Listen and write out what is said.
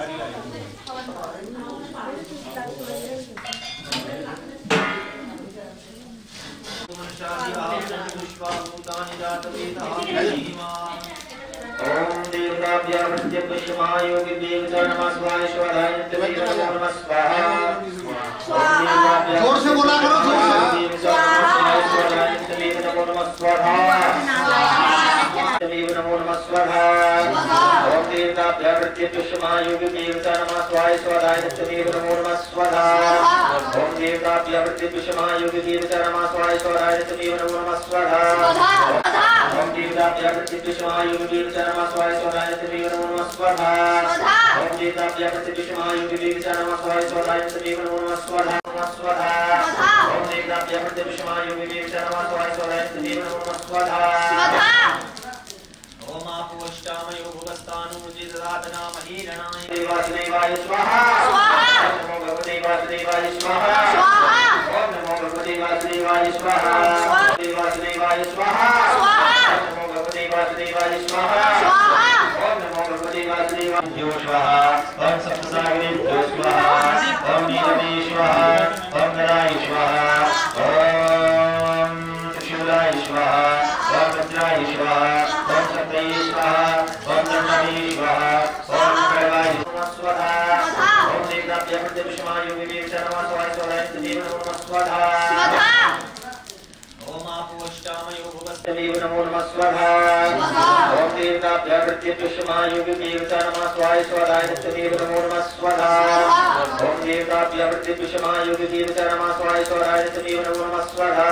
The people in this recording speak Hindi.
ओम देवताभ्यः प्रत्यपुष्यमायोगि देवता नमः शिवाय शिवाय नित्यमेव नमः स्वाहा। जोर से बोला करो, जोर से। नित्यमेव नमो नमः स्वाहा। नित्यमेव नमो नमः स्वाहा। ओम देवताभ्यः प्रत्यपुष्यमायोगि देवता नमः शिवाय शिवाय नित्यमेव नमो नमः स्वाहा। ओम देवताभ्यः प्रत्यपुष्यमायोगि देवता नमः शिवाय शिवाय नित्यमेव नमो नमः स्वाहा। ओम देवताभ्यः प्रत्यपुष्यमायोगि देवता नमः शिवाय शिवाय नित्यमेव नमो नमः स्वाहा। ओम देवताभ्यः प्रत्यपुष्यमायोगि देवता नमः शिवाय शिवाय नित्यमेव नमो नमः स्वाहा। ओम देवताभ्यः प्रत्यपुष्यमायोगि देवता नमः शिवाय शिवाय नित्यमेव नमो नमः स्वाहा। ओम आपोष्टामयो भुवस्तानुमुदितदातनामहीरणाय देवासुदेवाय स्वाहा। नमो भगवते वासुदेवाय स्वाहा। ओम नमो भगवते वासुदेवाय स्वाहा। देवासुदेवाय स्वाहा। नमो भगवते वासुदेवाय स्वाहा। ओम नमो भगवते वासुदेवाय स्वाहा। ओम सप्तसागरेभ्यो स्वाहा। ओम नीलमे स्वाहा। ओम नराय स्वाहा। ओम त्रिशूलाय स्वाहा। ओम वज्राय स्वाहा। ओम शक्तये स्वाहा। ओम दण्डवे स्वाहा। ओम खड्गाय स्वाहा। ओम देवताभ्यः प्रत्यपुष्यमायोगि देवता नमः शिवाय शिवाय नित्यमेव नमो नमः स्वाहा। ओम आपोष्टामयो भुवस्तानुमुदितदातनामहीरणाय नमो नमः स्वाहा। ओम देवताभ्यः प्रत्यपुष्यमायोगि देवता नमः शिवाय शिवाय नित्यमेव नमो नमः स्वाहा। ओम देवताभ्यः प्रत्यपुष्यमायोगि देवता नमः शिवाय शिवाय नित्यमेव नमो नमः स्वाहा।